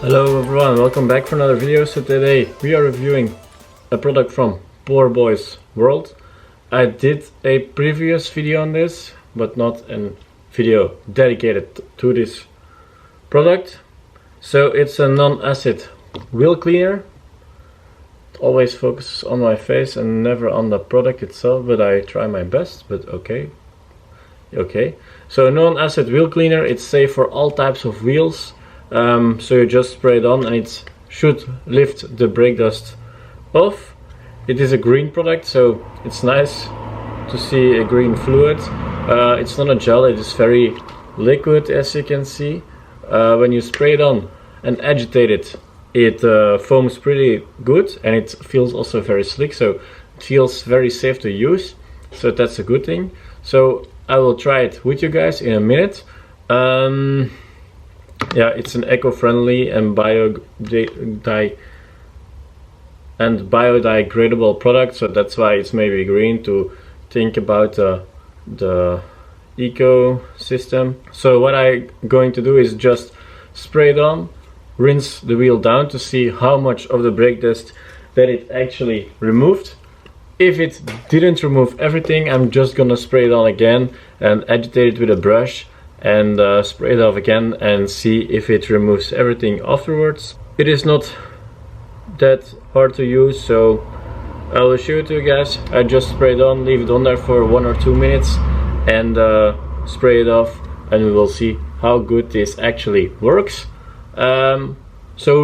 Hello everyone, welcome back for another video. So today we are reviewing a product from Poorboy's World. I did a previous video on this, but not a video dedicated to this product. So it's a non-acid wheel cleaner. It always focuses on my face and never on the product itself, but I try my best, but okay. So non-acid wheel cleaner, it's safe for all types of wheels. So you just spray it on and it should lift the brake dust off. It is a green product, so it's nice to see a green fluid. It's not a gel, it is very liquid, as you can see. When you spray it on and agitate it, it foams pretty good, and it feels also very slick, so it feels very safe to use, so that's a good thing. So I will try it with you guys in a minute. Yeah, it's an eco-friendly and biodegradable product, so that's why it's maybe green, to think about the ecosystem. So what I'm going to do is just spray it on, rinse the wheel down to see how much of the brake dust that it actually removed. If it didn't remove everything, I'm just gonna spray it on again and agitate it with a brush and spray it off again and see if it removes everything afterwards. It is not that hard to use, so I will show it to you guys. I just spray it on, leave it on there for 1 or 2 minutes and spray it off, and we will see how good this actually works. So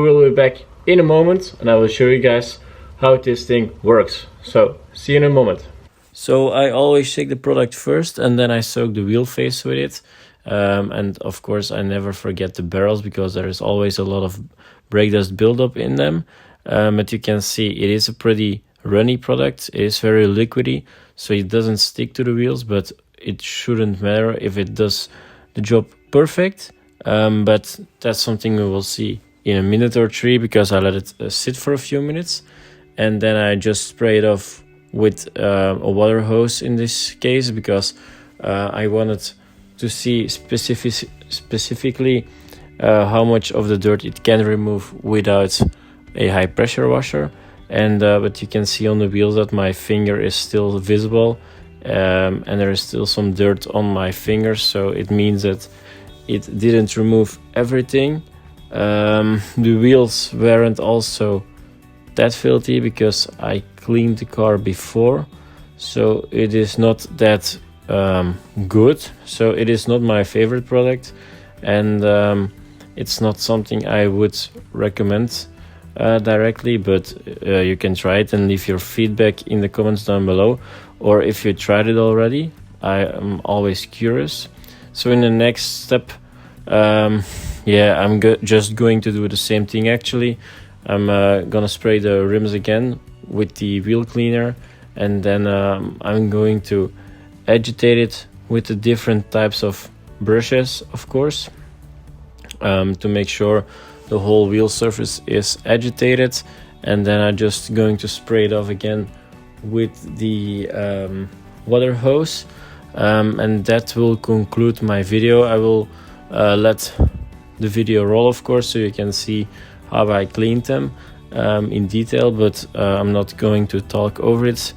we will be back in a moment and I will show you guys how this thing works. So see you in a moment. So I always shake the product first and then I soak the wheel face with it. And of course I never forget the barrels, because there is always a lot of brake dust buildup in them. But you can see it is a pretty runny product. It is very liquidy, so it doesn't stick to the wheels, but it shouldn't matter if it does the job perfect. But that's something we will see in a minute or 3, because I let it sit for a few minutes, and then I just spray it off with a water hose in this case, because I wanted to see specifically how much of the dirt it can remove without a high pressure washer. And but you can see on the wheels that my finger is still visible, and there is still some dirt on my fingers, so it means that it didn't remove everything. The wheels weren't also that filthy, because I cleaned the car before, so it is not that good. So it is not my favorite product, and it's not something I would recommend directly, but you can try it and leave your feedback in the comments down below, or if you tried it already. I am always curious. So in the next step, yeah, I'm just going to do the same thing. Actually, I'm gonna spray the rims again with the wheel cleaner, and then I'm going to agitate it with the different types of brushes, of course, to make sure the whole wheel surface is agitated. And then I'm just going to spray it off again with the water hose, and that will conclude my video. I will let the video roll, of course, so you can see how I cleaned them in detail, but I'm not going to talk over it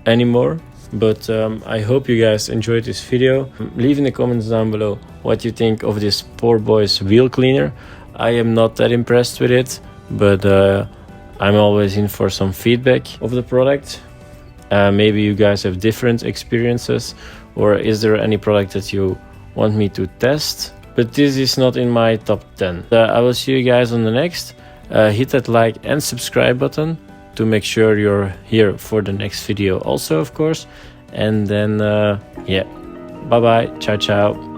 anymore. But I hope you guys enjoyed this video. Leave in the comments down below what you think of this Poorboy's wheel cleaner. I am not that impressed with it, but I'm always in for some feedback of the product. Maybe you guys have different experiences, or is there any product that you want me to test? But this is not in my top 10. I will see you guys on the next. Hit that like and subscribe button to make sure you're here for the next video also, of course. And then yeah, bye bye, ciao ciao.